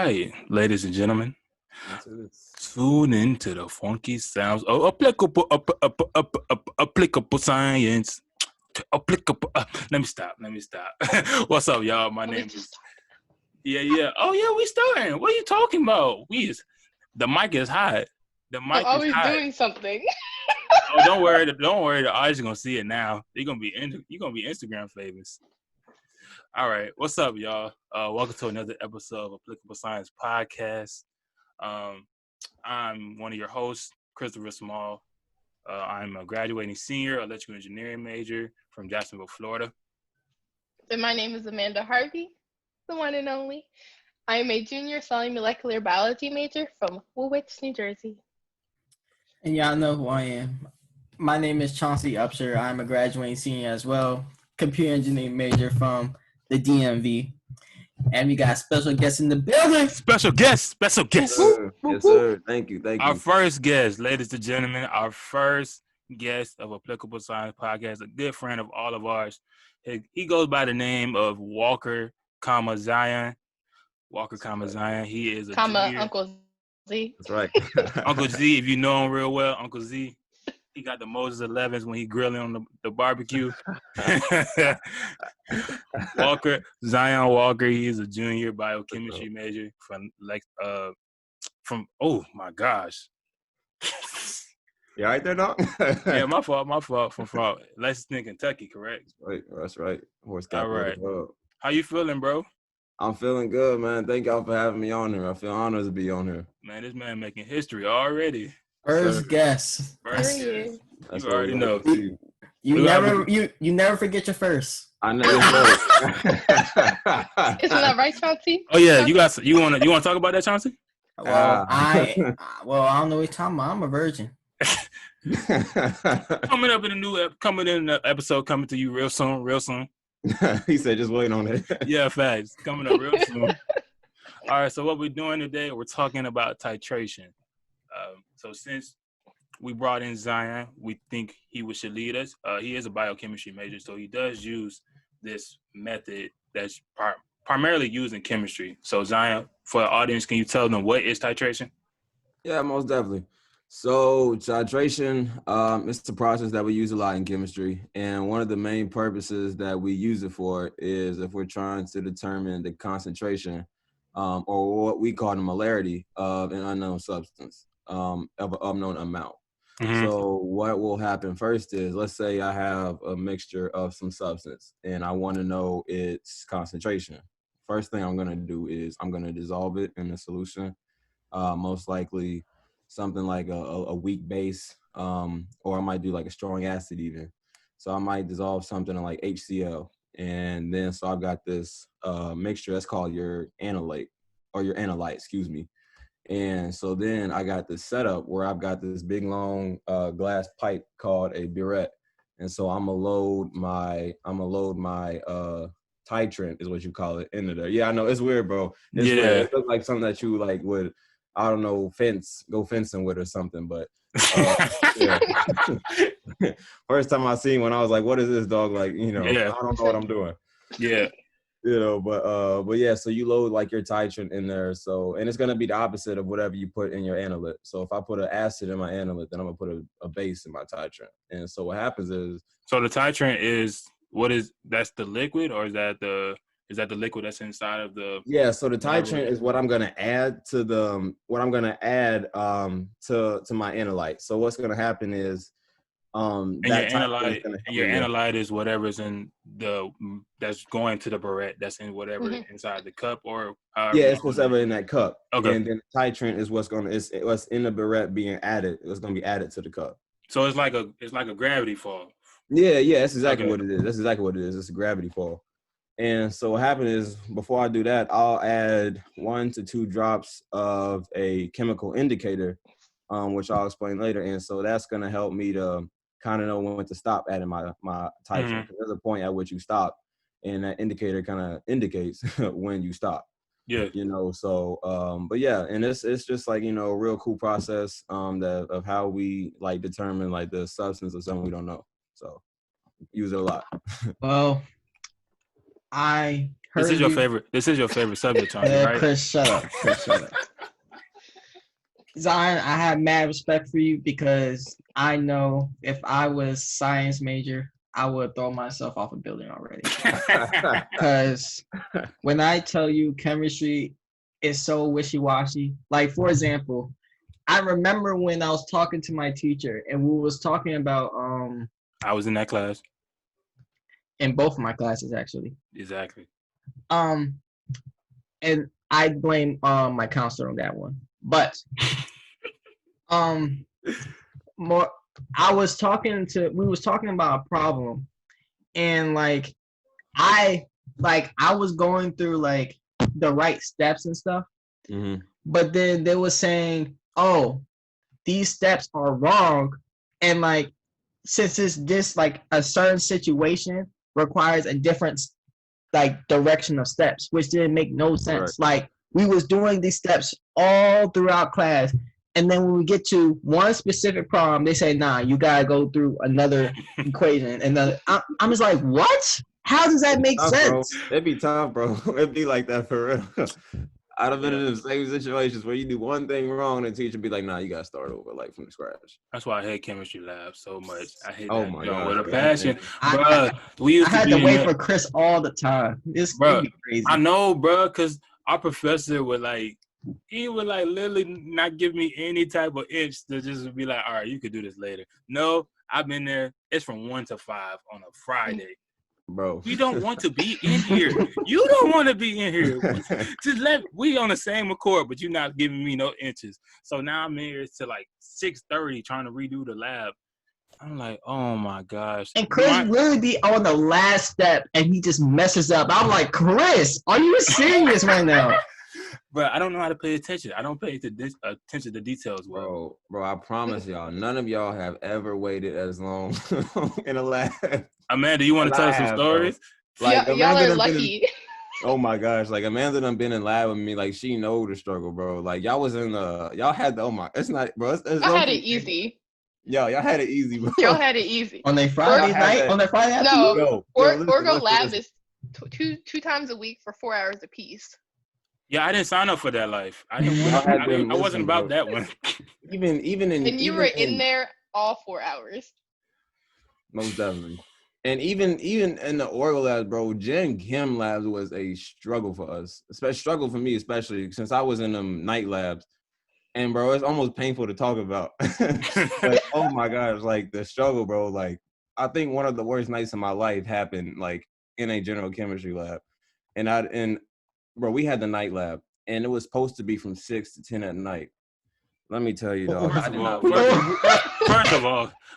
right, ladies and gentlemen, tune into the funky sounds of applicable science. Applicable. Let me stop. What's up, y'all? My name is. Yeah. Oh yeah, we starting. What are you talking about? The mic is hot. The mic I'm is always hot. doing something. Oh, don't worry. The eyes are gonna see it now. You're gonna be Instagram famous. All right, what's up, y'all? Welcome to another episode of Applicable Science Podcast. I'm one of your hosts, Christopher Small. I'm a graduating senior electrical engineering major from Jacksonville, Florida. And my name is Amanda Harvey, the one and only. I am a junior cellular molecular biology major from Woolwich, New Jersey. And y'all know who I am. My name is Chauncey Upshur. I'm a graduating senior as well, computer engineering major from the DMV. And we got special guests in the building. Special guest. Yes, sir. Thank you. Our first guest, ladies and gentlemen, of Applicable Science Podcast, a good friend of all of ours. He goes by the name of Walker, Zion. Zion. He is a junior. Uncle Z. That's right. Uncle Z, if you know him real well, Uncle Z. He got the Moses 11s when he grilling on the barbecue. Zion Walker, he is a junior biochemistry major from oh my gosh. You all right there, dog? Yeah, my fault. From Lexington, Kentucky, correct? That's right. All right. How you feeling, bro? I'm feeling good, man. Thank y'all for having me on here. I feel honored to be on here. Man, this man making history already. First guest. You already know. You never forget your first. I never. Isn't that right, Chauncey? Oh yeah, you want to talk about that, Chauncey? Well, I don't know what you're talking about. I'm a virgin. Coming in the episode coming to you real soon. He said just wait on it. Yeah, facts. Coming up real soon. All right, so what we're doing today, we're talking about titration. So since we brought in Zion, we think he should lead us. He is a biochemistry major, so he does use this method that's primarily used in chemistry. So Zion, for the audience, can you tell them what is titration? Yeah, most definitely. So titration, it's a process that we use a lot in chemistry. And one of the main purposes that we use it for is if we're trying to determine the concentration or what we call the molarity of an unknown substance, of an unknown amount. Mm-hmm. So what will happen first is, let's say I have a mixture of some substance and I want to know its concentration. First thing I'm going to do is I'm going to dissolve it in a solution, most likely something like a weak base, or I might do like a strong acid even. So I might dissolve something in like HCl. And then so I've got this mixture that's called your analyte, excuse me. And so then I got this setup where I've got this big long glass pipe called a burette. And so I'm gonna load my titrant is what you call it into there. Yeah, I know it's weird, bro. It's weird. It looks like something that you like would, I don't know, go fencing with or something, but yeah. First time I seen one, I was like, what is this, dog? Like, I don't know what I'm doing. Yeah. But yeah, so you load like your titrant in there. So, and it's going to be the opposite of whatever you put in your analyte. So if I put an acid in my analyte, then I'm going to put a base in my titrant. And so what happens is. So the titrant that's the liquid, or is that the liquid that's inside of the. Yeah. So the titrant is what I'm going to add to to my analyte. So what's going to happen is, your analyte is whatever's in that's going to the burette that's in whatever inside the cup, or it's whatever in that cup. Okay. And then the titrant is what's in the burette being added. It's going to be added to the cup. So it's like a gravity fall. Yeah, that's exactly what it is. That's exactly what it is. It's a gravity fall. And so what happened is, before I do that, I'll add 1 to 2 drops of a chemical indicator, which I'll explain later. And so that's going to help me to kind of know when to stop adding my titrant. There's a point at which you stop, and that indicator kind of indicates when you stop. Yeah. So, but yeah, and it's just like, a real cool process of how we like determine like the substance of something we don't know. So use it a lot. Well, I This heard is your you. favorite. This is your favorite subject, Chauncey, right? Chris, shut up. Chris, shut up. Zion, I have mad respect for you because I know if I was science major, I would throw myself off a building already. Because when I tell you chemistry is so wishy-washy, like for example, I remember when I was talking to my teacher and we was talking about I was in that class. in both of my classes actually. Exactly. And I blame my counselor on that one. But more we was talking about a problem and I was going through like the right steps and stuff. Mm-hmm. But then they were saying, oh, these steps are wrong. And like, since it's this like a certain situation requires a different like direction of steps, which didn't make no sense. Right. Like we was doing these steps all throughout class. And then when we get to one specific problem, they say, nah, you gotta go through another equation. And then I'm just like, what? How does that make sense? Bro. It'd be tough, bro. It'd be like that for real. I'd have been in the same situations where you do one thing wrong and the teacher be like, nah, you gotta start over like from scratch. That's why I hate chemistry lab so much. I hate Oh that my joint God, with a bro. passion. Bro, we used I had to to be wait for Chris all the time. It'd be crazy. I know, bro, because our professor would like, he would like literally not give me any type of inch to just be like, all right, you could do this later. No, I've been there. It's from 1 to 5 on a Friday. Bro. We don't want to be in here. You don't want to be in here. We on the same accord, but you're not giving me no inches. So now I'm here to like 6:30 trying to redo the lab. I'm like, oh my gosh. And Chris really be on the last step and he just messes up. I'm like, Chris, are you serious right now? But I don't know how to pay attention. I don't pay attention to details well. Bro, I promise y'all, none of y'all have ever waited as long in a lab. Amanda, you want to tell us some stories? Like, y'all are lucky. Oh my gosh, like Amanda done been in lab with me, like she know the struggle, bro. Like y'all was in y'all had the it's not, bro. I had it easy. Yo, y'all had it easy, bro. Y'all had it easy. On a Friday night? On a Friday afternoon? No, Orgo Lab is two times a week for 4 hours apiece. Yeah, I didn't sign up for that life. I wasn't about that one. Even in and you were in there all 4 hours. Most definitely. And even in the Orgo labs, bro, Gen Chem labs was a struggle for us. Struggle for me, especially since I was in them night labs. And bro, it's almost painful to talk about. But oh my gosh, like the struggle, bro. Like I think one of the worst nights of my life happened like in a general chemistry lab. And bro, we had the night lab and it was supposed to be from 6 to 10 at night. Let me tell you, dog.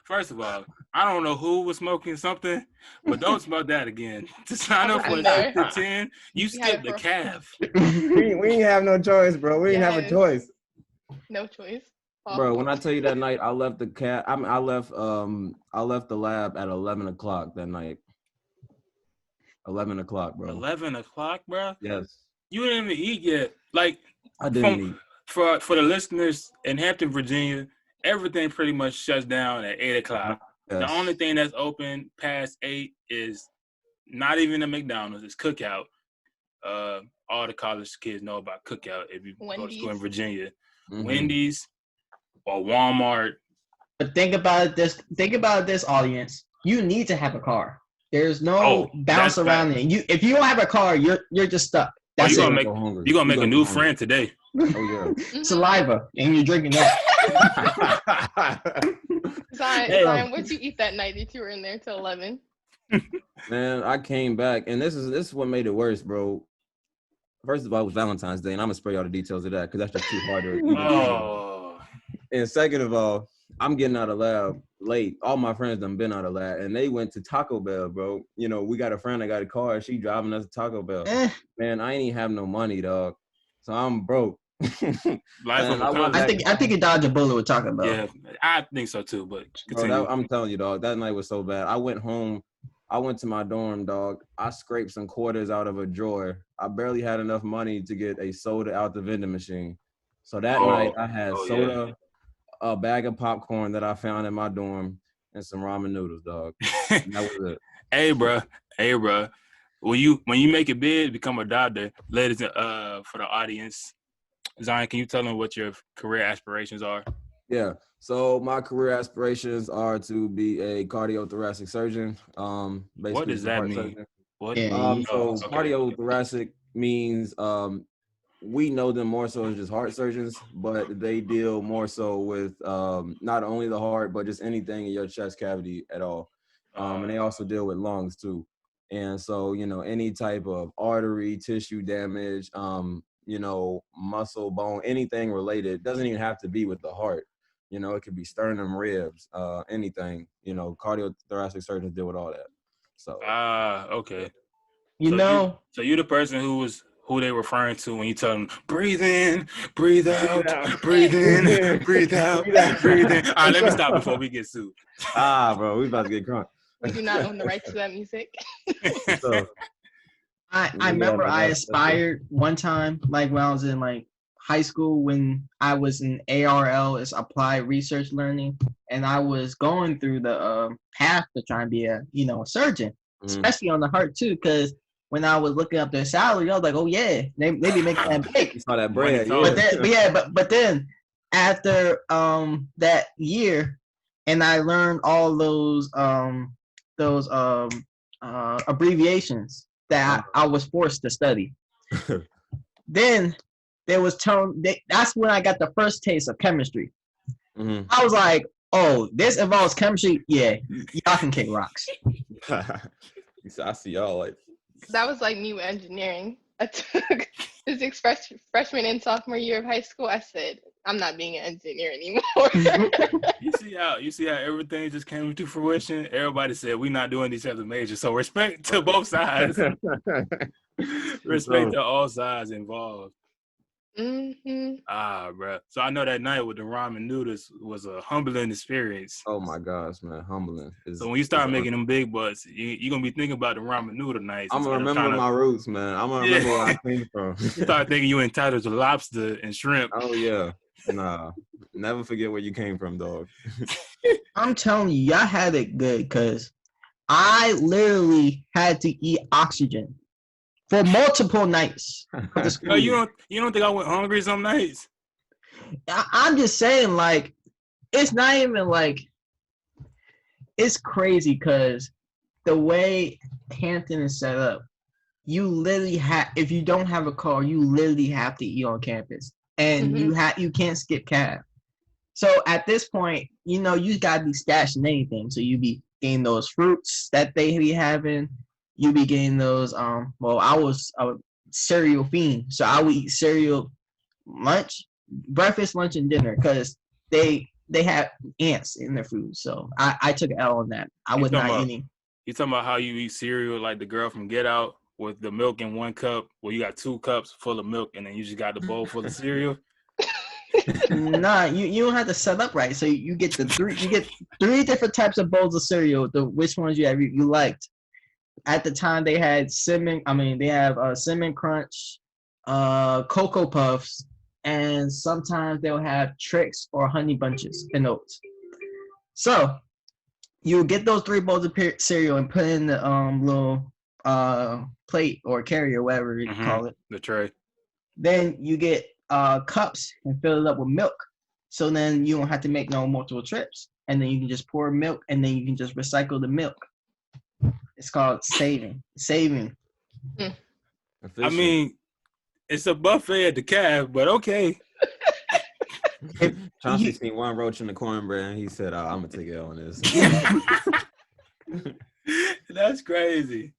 First of all, I don't know who was smoking something, but don't smoke that again. To sign up for 6 to 10, you skipped the calf. We ain't have no choice, bro. We didn't have a choice. No choice. Bro, when I tell you that night, I left I left the lab at 11 o'clock that night. 11 o'clock, bro. 11 o'clock, bro? Yes. You didn't even eat yet. Like I didn't eat. For the listeners in Hampton, Virginia, everything pretty much shuts down at 8 o'clock. Yes. The only thing that's open past 8 is not even a McDonald's. It's Cookout. All the college kids know about Cookout if you go to school in Virginia. Mm-hmm. Wendy's or Walmart. But think about this, audience. You need to have a car. There's no bounce around it. If you don't have a car, you're just stuck. That's you're gonna make a new friend today. Oh yeah. Saliva, and you're drinking that. Zion, what'd you eat that night that you were in there till 11? Man, I came back, and this is what made it worse, bro. First of all, it was Valentine's Day, and I'm gonna spare y'all the details of that because that's just too hard to. And second of all, I'm getting out of lab late. All my friends done been out of lab, and they went to Taco Bell, bro. You know, we got a friend that got a car. She driving us to Taco Bell. Man, I ain't even have no money, dog. So I'm broke. I think you dodged a bullet with Taco Bell. Yeah, I think so too. But bro, I'm telling you, dog, that night was so bad. I went home. I went to my dorm, dog. I scraped some quarters out of a drawer. I barely had enough money to get a soda out the vending machine. So that night I had soda, a bag of popcorn that I found in my dorm, and some ramen noodles, dog. And that was it. Hey, bro. when you make it big, become a doctor, ladies, for the audience, Zion, can you tell them what your career aspirations are? Yeah. So my career aspirations are to be a cardiothoracic surgeon. Basically What does just a that heart mean? surgeon. What? So Okay. cardiothoracic means we know them more so as just heart surgeons, but they deal more so with not only the heart, but just anything in your chest cavity at all. And they also deal with lungs too. And so, any type of artery, tissue damage, muscle, bone, anything related, doesn't even have to be with the heart. It could be sternum, ribs, anything. Cardiothoracic surgeons deal with all that. So. Okay. So So you're the person who they referring to when you tell them breathe in, breathe out, breathe in, breathe out, breathe in. All right, let me stop before we get sued. Bro, we about to get crunk. We do not own the rights to that music. So, I remember I aspired one time, like when I was in like high school, when I was in ARL, is Applied Research Learning, and I was going through the path to try and be a surgeon, especially on the heart too, because when I was looking up their salary, I was like, oh yeah, they be making that big. You saw that bread, But then after that year, and I learned all those abbreviations that I was forced to study. Then there was that's when I got the first taste of chemistry. Mm-hmm. I was like, oh, this involves chemistry. Yeah, y'all can kick rocks. I see y'all like. That was like me with engineering. I took physics freshman and sophomore year of high school. I said, I'm not being an engineer anymore. You see how everything just came to fruition? Everybody said we're not doing these other majors. So respect to both sides. Respect to all sides involved. Mm-hmm. Bro. So I know that night with the ramen noodles was a humbling experience. Oh my gosh, man, humbling. So when you start making them big butts, you're gonna be thinking about the ramen noodle nights. I'm gonna remember my roots, man. I'm gonna remember where I came from. You start thinking you entitled to lobster and shrimp. Oh yeah. Nah. Never forget where you came from, dog. I'm telling you, y'all had it good, because I literally had to eat oxygen for multiple nights. No, you don't think I went hungry some nights? I'm just saying, like, it's not even like, it's crazy because the way Hampton is set up, you literally if you don't have a car, you literally have to eat on campus, and you can't skip cab. So at this point, you gotta be stashing anything. So you be getting those fruits that they be having. You be getting those. I was a cereal fiend, so I would eat cereal, breakfast, lunch, and dinner, because they have ants in their food. So I took an L on that. I was not eating. You talking about how you eat cereal like the girl from Get Out with the milk in one cup? Well, you got 2 cups full of milk, and then you just got the bowl full of cereal. Nah, you don't have to set up right. So you get three different types of bowls of cereal. Which ones you liked. At the time, they had cinnamon crunch, Cocoa Puffs, and sometimes they'll have Trix or Honey Bunches and oats. So you get those 3 bowls of cereal and put in the little plate or carrier, whatever you call it, the tray. Then you get cups and fill it up with milk. So then you don't have to make no multiple trips, and then you can just pour milk, and then you can just recycle the milk. It's called saving. I mean, it's a buffet at the cab, but okay. Chauncey seen one roach in the cornbread, and he said, I'm gonna take it on this. That's crazy.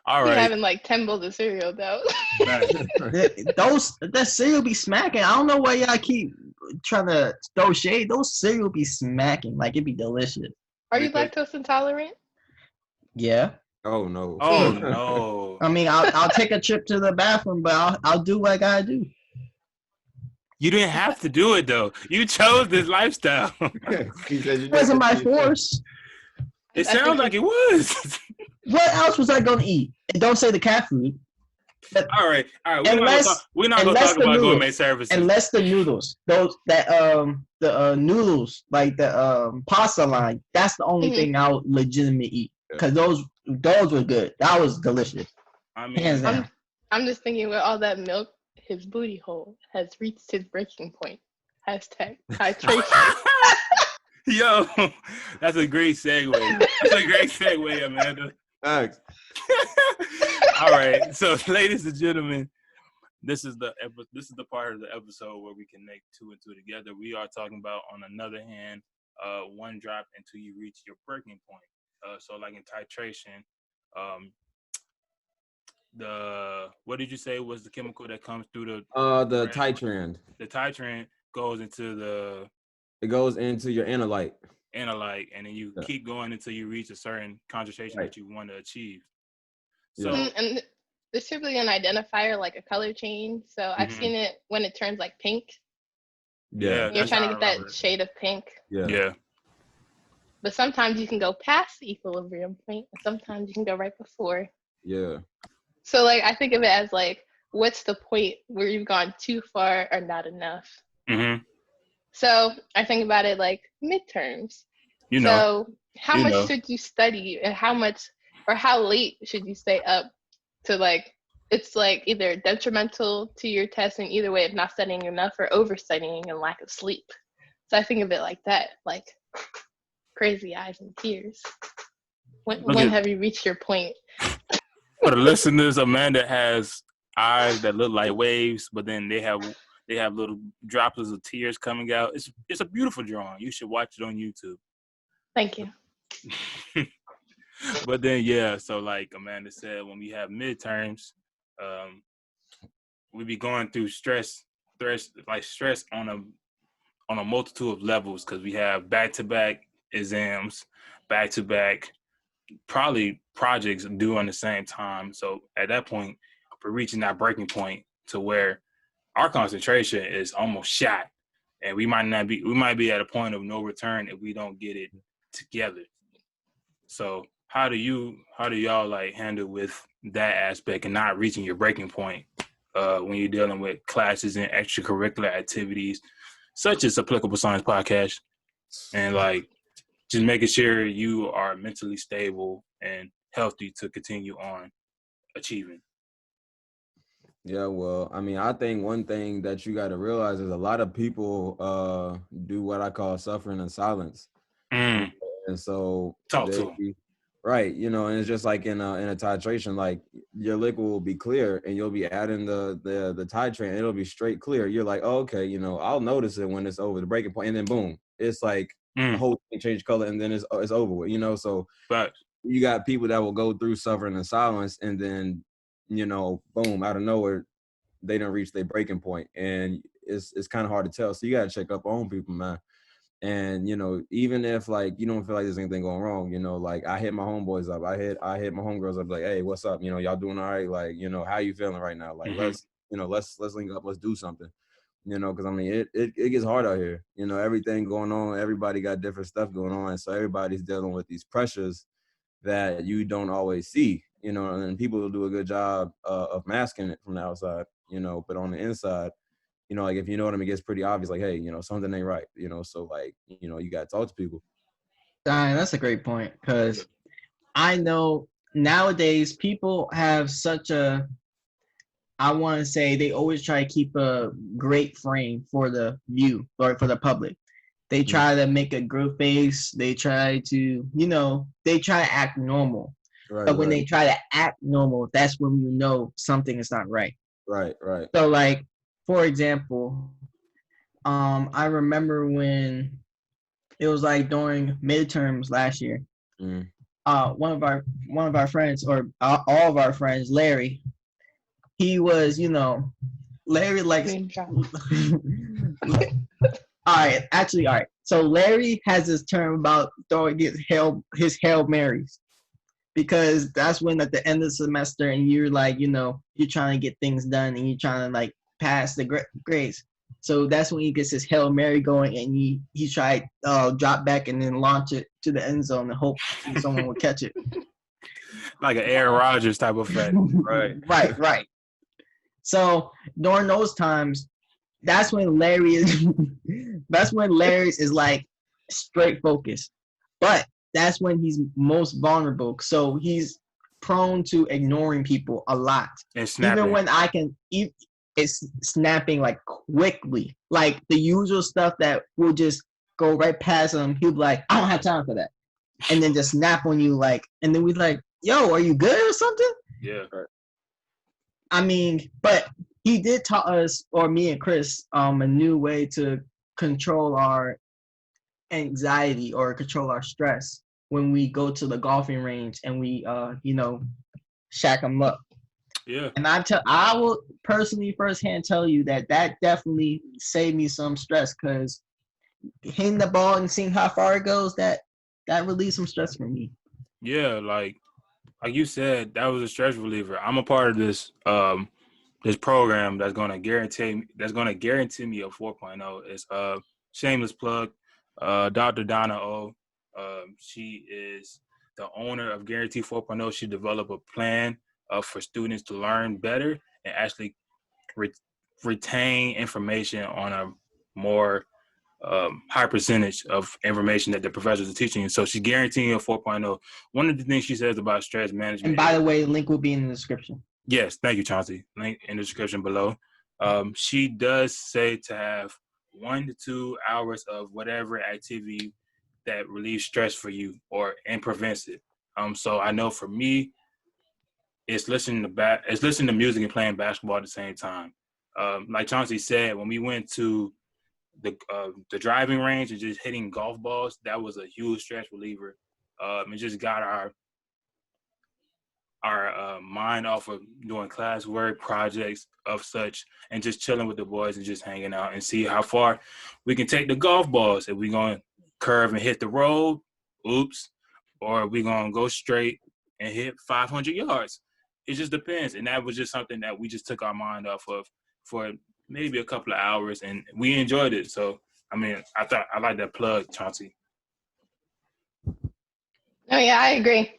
All right. Having like 10 bowls of cereal though. That cereal be smacking. I don't know why y'all keep trying to throw shade. Those cereal be smacking. Like, it'd be delicious. Are you lactose intolerant? Yeah. Oh no. Oh no. I mean, I'll take a trip to the bathroom, but I'll do what I gotta do. You didn't have to do it though. You chose this lifestyle. It wasn't by force. It sounds like it was. What else was I gonna eat? And don't say the cat food. But, all right. We're not gonna talk about gourmet services. Unless the noodles, the noodles, like the pasta line, that's the only thing I'll legitimately eat, because those were good. That was delicious. I Hands mean, down. I'm just thinking with all that milk, his booty hole has reached his breaking point. Hashtag titration. yo, that's a great segue. That's a great segue, Amanda. Thanks. All right, so ladies and gentlemen, this is the part of the episode where we connect two and two together. We are talking about, on another hand, one drop until you reach your breaking point. So like in titration, what did you say was the chemical that comes through The titrant. the titrant goes into It goes into your analyte. analyte, and then you keep going until you reach a certain concentration that you want to achieve. So And there's typically an identifier like a color change. So I've seen it when it turns like pink. Yeah, You're trying to get that shade of pink. Yeah. But sometimes you can go past the equilibrium point, and sometimes you can go right before. Yeah. So like I think of it as like, what's the point where you've gone too far or not enough? Mm-hmm. So I think about it like midterms. You know. So how much should you study, and how much or how late should you stay up to like, it's like either detrimental to your test in either way of not studying enough or overstudying and lack of sleep. So I think of it like that, like crazy eyes and tears. When have you reached your point? For the listeners, Amanda has eyes that look like waves, but then they have little droplets of tears coming out. It's a beautiful drawing. You should watch it on YouTube. Thank you. But then so like Amanda said, when we have midterms, we be going through stress on a multitude of levels, because we have back-to-back exams, back-to-back probably projects due on the same time. So at that point, we're reaching that breaking point to where our concentration is almost shot, and we might be at a point of no return if we don't get it together. So how do y'all like handle with that aspect and not reaching your breaking point when you're dealing with classes and extracurricular activities such as Applicable Science Podcast, and like just making sure you are mentally stable and healthy to continue on achieving? Yeah, well, I mean, I think one thing that you got to realize is a lot of people do what I call suffering in silence. Mm. And so Talk to them. Right, and it's just like in a titration, like your liquid will be clear and you'll be adding the titrant, and it'll be straight clear. You're like, oh, okay, I'll notice it when it's over the breaking point, and then boom, it's like the whole thing changed color, and then it's over with, so you got people that will go through suffering in silence, and then boom, out of nowhere, they don't reach their breaking point, and it's kind of hard to tell. So you got to check up on people, man. And even if like you don't feel like there's anything going wrong, like I hit my homeboys up, I hit my homegirls up, like, hey, what's up? Y'all doing all right? Like, how you feeling right now? Like, let's link up, let's do something. Because I mean, it gets hard out here. Everything going on, everybody got different stuff going on, so everybody's dealing with these pressures that you don't always see. And people will do a good job of masking it from the outside. But on the inside, like if you know what I mean, it gets pretty obvious, like, hey, something ain't right, so like, you got to talk to people. That's a great point, because I know nowadays people have such a, I want to say they always try to keep a great frame for the view or for the public. They try to make a good face. They try to, they try to act normal. Right, but when they try to act normal, that's when something is not right. Right. So like, for example, I remember when it was like during midterms last year. One of our friends, or all of our friends, Larry, he was, Larry likes. All right. So Larry has this term about throwing his Hail Marys, because that's when at the end of the semester and you're like, you're trying to get things done and you're trying to like pass the grades. So that's when he gets his Hail Mary going, and he tried drop back and then launch it to the end zone and hope someone will catch it. Like an Aaron Rodgers type of effect. Right. So during those times, that's when Larry is like straight focused. But that's when he's most vulnerable. So he's prone to ignoring people a lot. And snapping. Even when I can, it's snapping like quickly. Like the usual stuff that will just go right past him. He'll be like, I don't have time for that. And then just snap on you like, and then we like, yo, are you good or something? Yeah. I mean, but he did taught us, or me and Chris, a new way to control our anxiety or control our stress when we go to the golfing range and we, shack them up. Yeah. And I will personally firsthand tell you that definitely saved me some stress, because hitting the ball and seeing how far it goes, that relieves some stress for me. Yeah, like you said, that was a stress reliever. I'm a part of this this program that's gonna guarantee me a 4.0. It's shameless plug. Dr. Donna O. She is the owner of Guarantee 4.0. She developed a plan for students to learn better and actually retain information on a more high percentage of information that the professors are teaching. So she's guaranteeing a 4.0. One of the things she says about stress management. And by the way, the link will be in the description. Yes, thank you, Chauncey. Link in the description below. She does say to have 1 to 2 hours of whatever activity that relieves stress for you and prevents it. So I know for me, it's listening to music and playing basketball at the same time. Like Chauncey said, when we went to the driving range and just hitting golf balls, that was a huge stress reliever. It just got our mind off of doing classwork, projects of such, and just chilling with the boys and just hanging out and see how far we can take the golf balls. If we're going to curve and hit the road, oops, or we're going to go straight and hit 500 yards. It just depends. And that was just something that we just took our mind off of for maybe a couple of hours, and we enjoyed it. So, I mean, I like that plug, Chauncey. Oh yeah, I agree.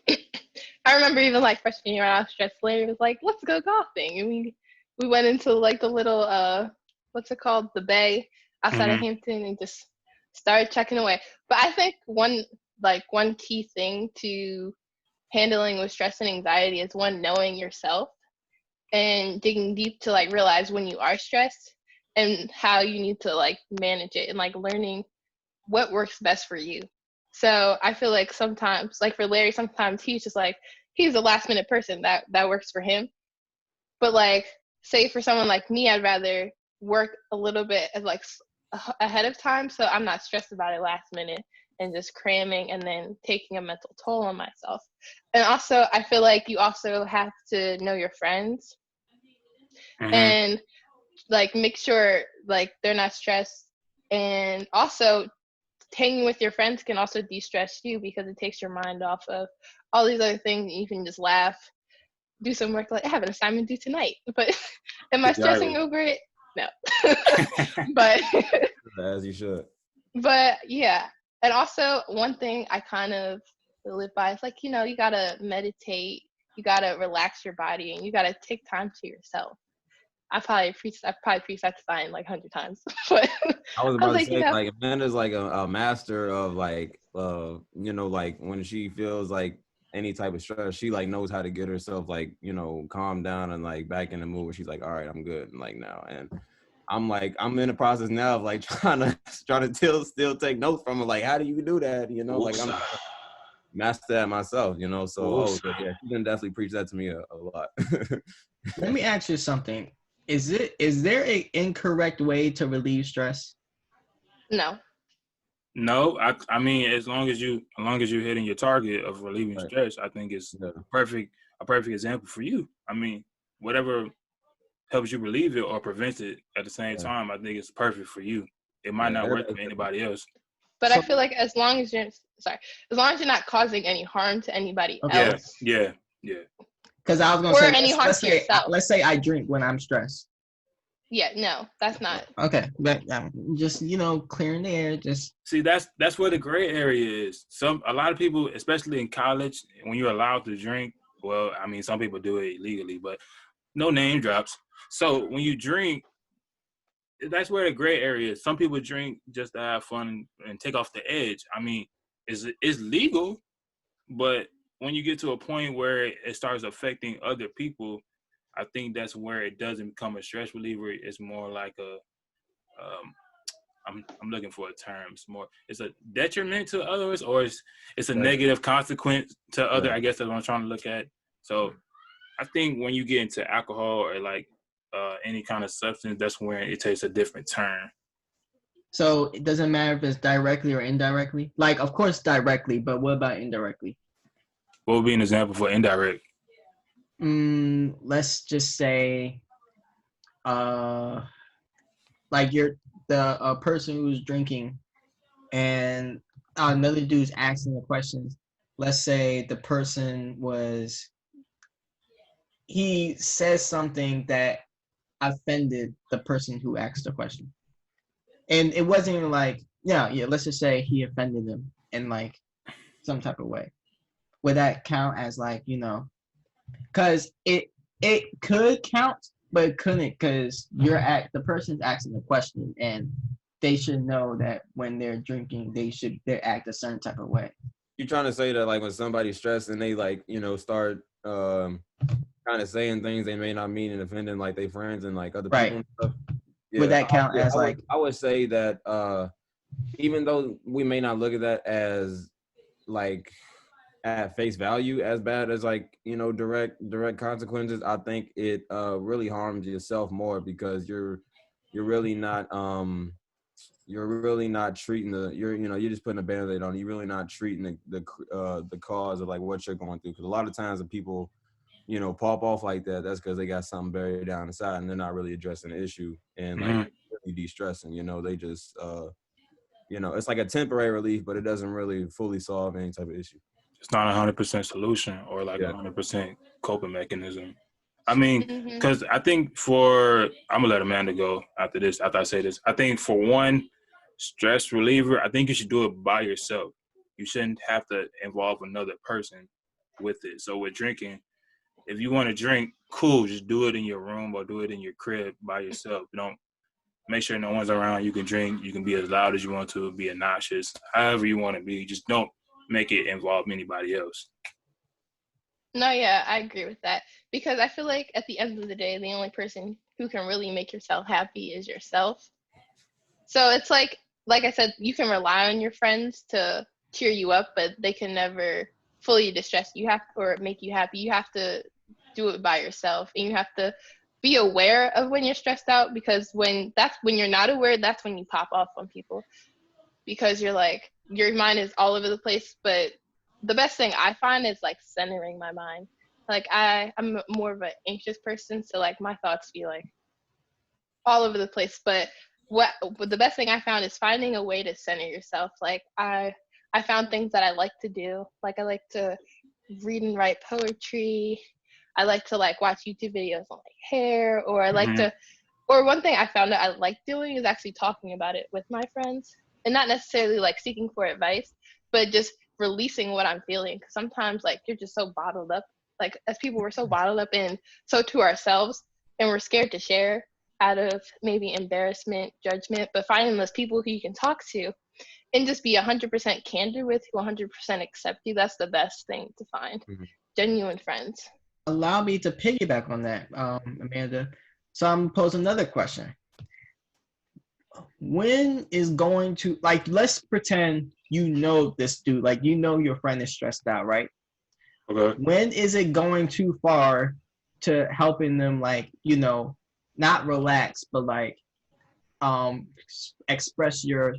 I remember even like freshman year when I was stressed, Larry was like, let's go golfing. And we went into like the little what's it called? The bay outside of Hampton, and just started checking away. But I think one key thing to handling with stress and anxiety is knowing yourself and digging deep to like realize when you are stressed and how you need to like manage it, and like learning what works best for you. So I feel like sometimes, like for Larry, sometimes he's a last minute person that works for him. But like, say for someone like me, I'd rather work a little bit as like ahead of time, so I'm not stressed about it last minute and just cramming and then taking a mental toll on myself. And also, I feel like you also have to know your friends and like make sure like they're not stressed. And also, hanging with your friends can also de-stress you because it takes your mind off of all these other things. You can just laugh, do some work, like I have an assignment due tonight, but am I stressing over it? No. But as you should. But yeah. And also one thing I kind of live by is like, you gotta meditate, you gotta relax your body, and you gotta take time to yourself. I've probably preached that sign like 100 times. But I was about to say, like, Amanda's like a master of like, like when she feels like any type of stress, she like knows how to get herself like, calm down and like back in the mood where she's like, all right, I'm good, and like now. And I'm in the process now of like trying to still take notes from her. Like, how do you do that? Like I'm master that myself, So yeah, she can definitely preach that to me a lot. Let me ask you something. Is there an incorrect way to relieve stress? No. No, I mean, as long as you're hitting your target of relieving stress, I think it's a perfect example for you. I mean, whatever helps you relieve it or prevents it at the same time, I think it's perfect for you. It might not work for anybody else. But I feel like as long as you're not causing any harm to anybody else. Yeah. Because I was gonna say, let's say I drink when I'm stressed. Yeah, no, that's not. Okay, but just clearing the air. Just see, that's where the gray area is. A lot of people, especially in college, when you're allowed to drink. Well, I mean, some people do it illegally, but no name drops. So when you drink, that's where the gray area is. Some people drink just to have fun and take off the edge. I mean, it's legal, but when you get to a point where it starts affecting other people, I think that's where it doesn't become a stress reliever. It's more like a I'm looking for a term. It's a detriment to others, or it's a negative consequence to other. Right. I guess that's what I'm trying to look at. So I think when you get into alcohol or like any kind of substance, that's when it takes a different turn. So it doesn't matter if it's directly or indirectly. Like, of course, directly, but what about indirectly? What would be an example for indirect? Let's just say, like you're the person who's drinking, and another dude's asking the questions. Let's say the person he says something that offended the person who asked the question. And it wasn't even like, yeah, let's just say he offended them in like some type of way. Would that count as like, because it could count, but it couldn't, because the person's asking the question, and they should know that when they're drinking, they act a certain type of way. You're trying to say that like when somebody's stressed and they like, start kind of saying things they may not mean and offending like their friends and like other people and stuff. Yeah, would that count as I would say that even though we may not look at that as like at face value as bad as like direct consequences, I think it really harms yourself more, because you're really not treating you're just putting a band-aid on. You're really not treating the cause of like what you're going through, because a lot of times when people pop off like that, that's because they got something buried down inside and they're not really addressing the issue and like really de-stressing. They just it's like a temporary relief, but it doesn't really fully solve any type of issue. It's not 100% solution or like 100% coping mechanism. I mean, because I think I'm gonna let Amanda go after I say this. I think for one stress reliever, I think you should do it by yourself. You shouldn't have to involve another person with it. So with drinking, if you want to drink, cool, just do it in your room or do it in your crib by yourself. Don't make sure no one's around. You can drink. You can be as loud as you want to, be obnoxious, however you want to be. Just don't make it involve anybody else. No, yeah, I agree with that, because I feel like at the end of the day, the only person who can really make yourself happy is yourself. So it's like I said, you can rely on your friends to cheer you up, but they can never fully distress you or make you happy. You have to do it by yourself, and you have to be aware of when you're stressed out, because when you're not aware, that's when you pop off on people, because you're like, your mind is all over the place. But the best thing I find is like centering my mind. Like I'm more of an anxious person, so like my thoughts be like all over the place. But the best thing I found is finding a way to center yourself. Like I found things that I like to do. Like I like to read and write poetry. I like to like watch YouTube videos on like hair, or I like to, or one thing I found that I like doing is actually talking about it with my friends, and not necessarily like seeking for advice, but just releasing what I'm feeling. Because sometimes like you're just so bottled up. Like as people, we're so bottled up in so to ourselves, and we're scared to share out of maybe embarrassment, judgment. But finding those people who you can talk to and just be 100% candid with, who 100% accept you, that's the best thing to find. Genuine friends. Allow me to piggyback on that, Amanda. So I'm gonna pose another question. When is going to, like, let's pretend this dude, like your friend is stressed out, right? Okay. When is it going too far to helping them, like, not relax, but like express your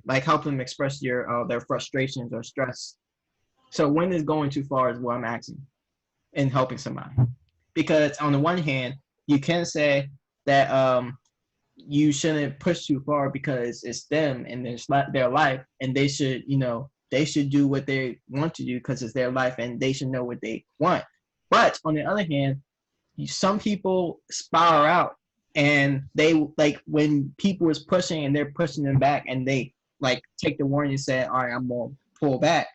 like help them express their frustrations or stress? So when is going too far is what I'm asking in helping somebody. Because on the one hand, you can say that you shouldn't push too far, because it's them and it's their life, and they should do what they want to do because it's their life, and they should know what they want. But on the other hand, some people spiral out, and they, like, when people is pushing and they're pushing them back, and they like take the warning and say, all right, I'm gonna pull back.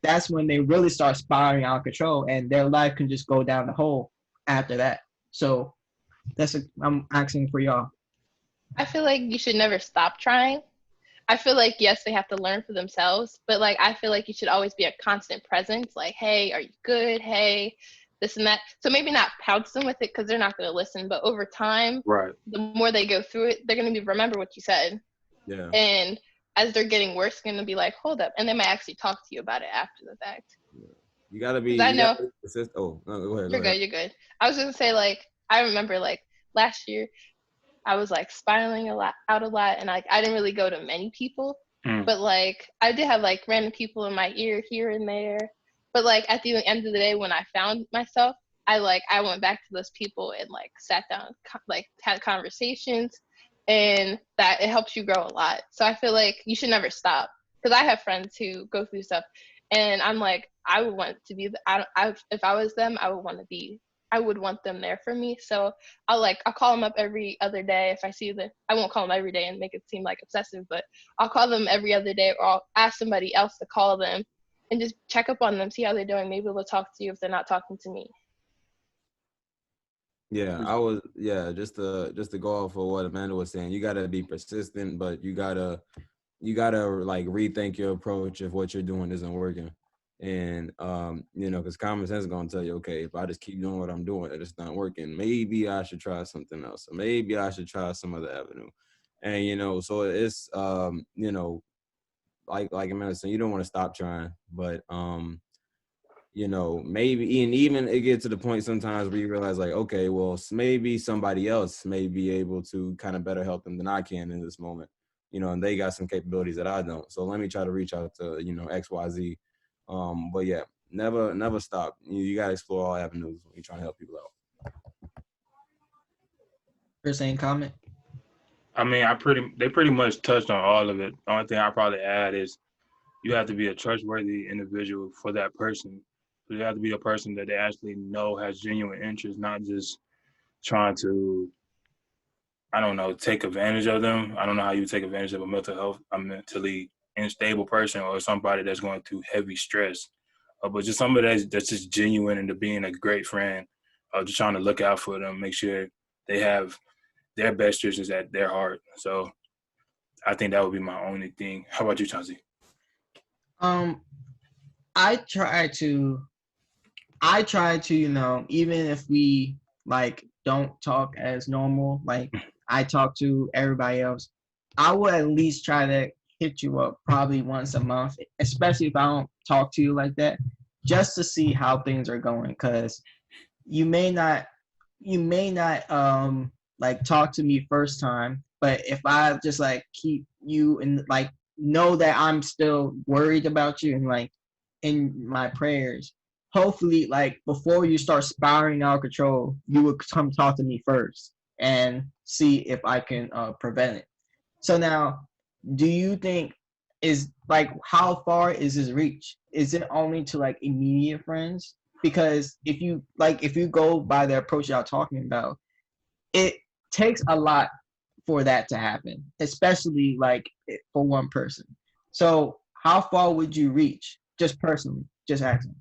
That's when they really start spiraling out of control, and their life can just go down the hole after that. So I'm asking for y'all. I feel like you should never stop trying, I feel like, yes, they have to learn for themselves, but like, I feel like you should always be a constant presence. Like, hey, are you good? Hey, this and that. So maybe not pounce them with it because they're not going to listen, but over time, Right. the more they go through it, they're going to remember what you said. Yeah. And as they're getting worse, they're going to be like, hold up. And they might actually talk to you about it after the fact. You gotta be. Because I You know. gotta be persistent. Oh, no, go ahead. You're good. You're good. I was going to say, like, I remember, like, last year, I was like spiraling out a lot, and like I didn't really go to many people, but like I did have like random people in my ear here and there. But like at the end of the day, when I found myself, I went back to those people and like sat down, like had conversations, and that it helps you grow a lot. So I feel like you should never stop, because I have friends who go through stuff, and I'm like, I would want to be. If I was them, I would want to be. I would want them there for me. So I'll call them up every other day if I see them. I won't call them every day and make it seem like obsessive, but I'll call them every other day, or I'll ask somebody else to call them and just check up on them, see how they're doing. Maybe they'll talk to you if they're not talking to me. Yeah, just to go off of what Amanda was saying, you gotta be persistent, but you gotta like rethink your approach if what you're doing isn't working. And because common sense is gonna tell you, okay, if I just keep doing what I'm doing and it's not working, maybe I should try something else, or maybe I should try some other avenue. And so it's like Amanda said, you don't want to stop trying, but maybe and even it gets to the point sometimes where you realize like, okay, well, maybe somebody else may be able to kind of better help them than I can in this moment, and they got some capabilities that I don't. So let me try to reach out to, XYZ. But yeah, never stop. You got to explore all avenues when you're trying to help people out. First saying comment. I mean, they pretty much touched on all of it. The only thing I probably add is you have to be a trustworthy individual for that person. So you have to be a person that they actually know has genuine interest, not just trying to, I don't know, take advantage of them. I don't know how you take advantage of a mentally unstable person or somebody that's going through heavy stress. But just somebody that's just genuine into being a great friend, just trying to look out for them, make sure they have their best interests at their heart. So I think that would be my only thing. How about you, Chauncey? I try to, even if we like don't talk as normal, like I talk to everybody else, I would at least try to hit you up probably once a month, especially if I don't talk to you like that, just to see how things are going. Because you may not like talk to me first time, but if I just like keep you and like know that I'm still worried about you and like in my prayers, hopefully like before you start spiraling out of control, you would come talk to me first and see if I can prevent it. So now, do you think is like how far is his reach? Is it only to like immediate friends? Because if you go by the approach y'all talking about, it takes a lot for that to happen, especially like for one person. So how far would you reach, just personally, just asking?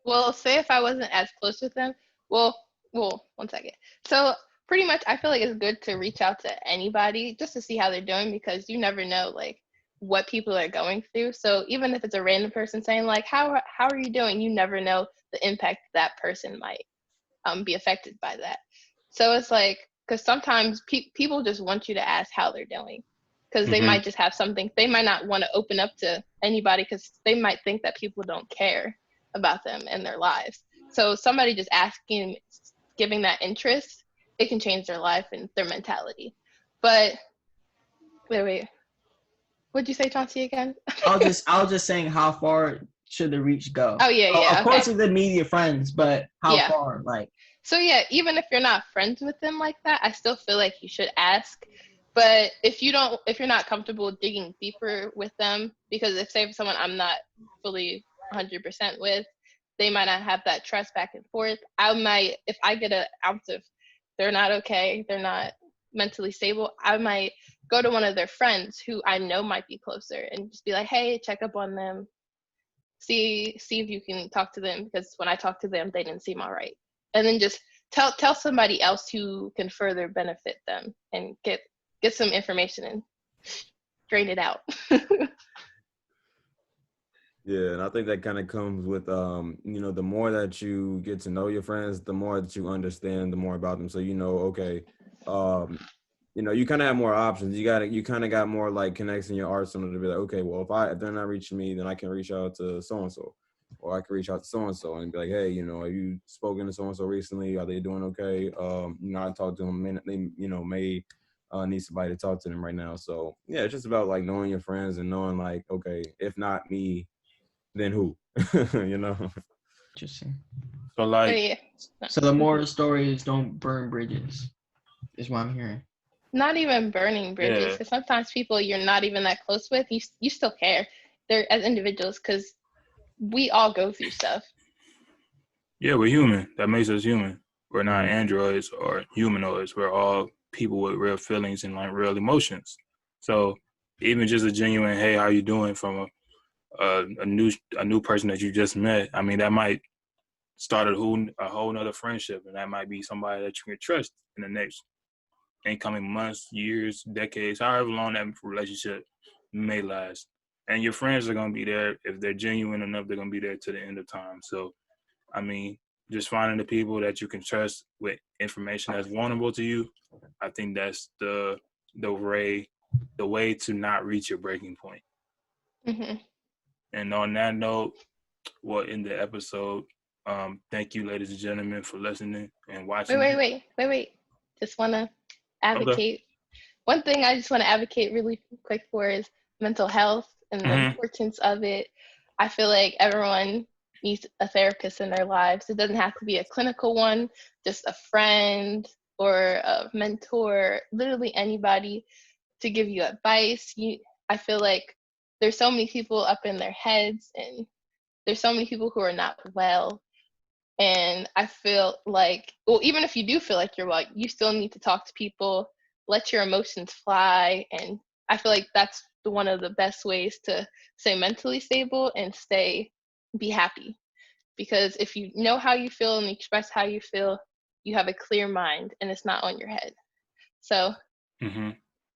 Well, say if I wasn't as close with them, well, 1 second. So pretty much, I feel like it's good to reach out to anybody just to see how they're doing, because you never know like what people are going through. So even if it's a random person saying like, how are you doing? You never know the impact that person might be affected by that. So it's like, because sometimes people just want you to ask how they're doing, because they might just have something. They might not want to open up to anybody because they might think that people don't care about them and their lives. So somebody just asking, giving that interest, it can change their life and their mentality. But wait, what'd you say, Chauncey, again? I was just saying how far should the reach go? Oh yeah, of course it's immediate friends, but how far? Like, so yeah, even if you're not friends with them like that, I still feel like you should ask. But if you're not comfortable digging deeper with them, because if say someone I'm not fully 100% with, they might not have that trust back and forth. I might, if I get an ounce of they're not okay, they're not mentally stable, I might go to one of their friends who I know might be closer and just be like, hey, check up on them, see if you can talk to them, because when I talked to them, they didn't seem all right. And then just tell somebody else who can further benefit them and get some information in. drain it out. Yeah, and I think that kind of comes with, the more that you get to know your friends, the more that you understand, the more about them. So, okay, you kind of have more options. You kind of got more like connects in your arsenal to be like, okay, well, if they're not reaching me, then I can reach out to so-and-so, or I can reach out to so-and-so and be like, hey, have you spoken to so-and-so recently? Are they doing okay? I talked to them, they, may need somebody to talk to them right now. So yeah, it's just about like knowing your friends and knowing like, okay, if not me, then who? Interesting. So Oh, like, yeah. So the moral of the story is don't burn bridges, is what I'm hearing. Not even burning bridges, Yeah. because sometimes people you're not even that close with, you still care. They're as individuals, because we all go through stuff. yeah, we're human. That makes us human. We're not Mhm. androids or humanoids. We're all people with real feelings and like real emotions. So even just a genuine, hey, how you doing from a new person that you just met, I mean, that might start a whole nother friendship, and that might be somebody that you can trust in the next incoming months, years, decades, however long that relationship may last. And your friends are gonna be there if they're genuine enough. They're gonna be there to the end of time. So, I mean, just finding the people that you can trust with information that's vulnerable to you, I think that's the way to not reach your breaking point. Hmm. And on that note, we'll end the episode. Thank you, ladies and gentlemen, for listening and watching. Wait. Just want to advocate. One thing I just want to advocate really quick for is mental health and the importance of it. I feel like everyone needs a therapist in their lives. It doesn't have to be a clinical one, just a friend or a mentor, literally anybody to give you advice. I feel like there's so many people up in their heads, and there's so many people who are not well. And I feel like, well, even if you do feel like you're well, you still need to talk to people, let your emotions fly. And I feel like that's one of the best ways to stay mentally stable and be happy. Because if you know how you feel and express how you feel, you have a clear mind and it's not on your head. So,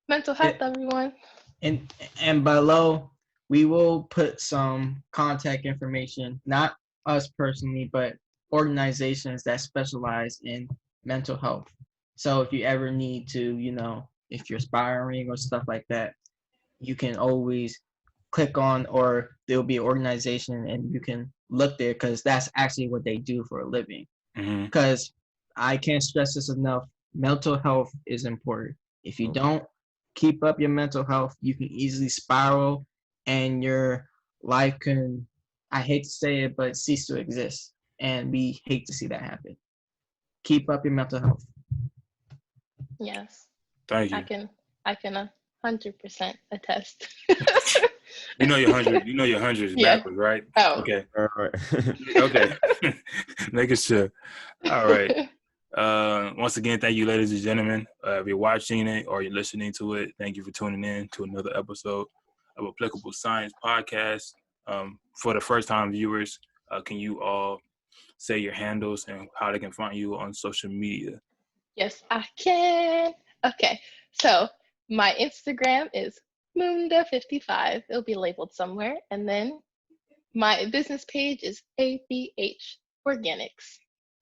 mental health, everyone. And below, we will put some contact information, not us personally, but organizations that specialize in mental health. So if you ever need to, if you're aspiring or stuff like that, you can always click on, or there'll be an organization and you can look there, because that's actually what they do for a living. Because I can't stress this enough, mental health is important. If you don't keep up your mental health, you can easily spiral and your life can, I hate to say it, but cease to exist. And we hate to see that happen. Keep up your mental health. Yes. Thank you. I can 100% attest. Your 100 is backwards, right? Oh. Okay. All right. Okay. Making sure. All right. Once again, thank you, ladies and gentlemen. If you're watching it or you're listening to it, thank you for tuning in to another episode of Applicable Science Podcast. For the first-time viewers, can you all say your handles and how they can find you on social media? Yes, I can. Okay, so my Instagram is Munda55. It'll be labeled somewhere. And then my business page is ABH Organics.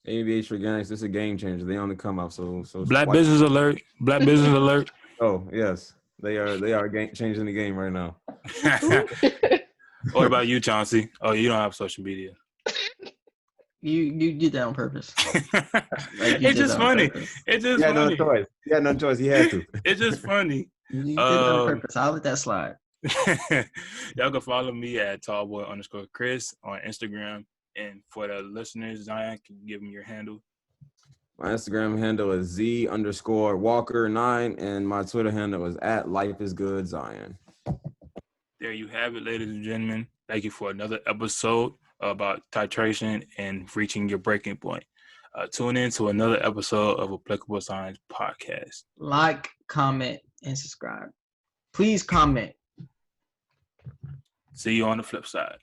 ABH Organics, this is a game changer. They only come out so Black business alert. Black business alert. Oh yes, they are changing the game right now. What about you, Chauncey? Oh, you don't have social media. You did that on purpose. It's just funny. It's just funny. No choice. Yeah, no choice. He had to. It's just funny. You did that on purpose. I'll let that slide. Y'all can follow me at tallboy_Chris on Instagram. And for the listeners, Zion, can you give them your handle? My Instagram handle is Z_Walker9, and my Twitter handle is @LifeIsGoodZion. There you have it, ladies and gentlemen. Thank you for another episode about titration and reaching your breaking point. Tune in to another episode of Applicable Science Podcast. Like, comment, and subscribe. Please comment. See you on the flip side.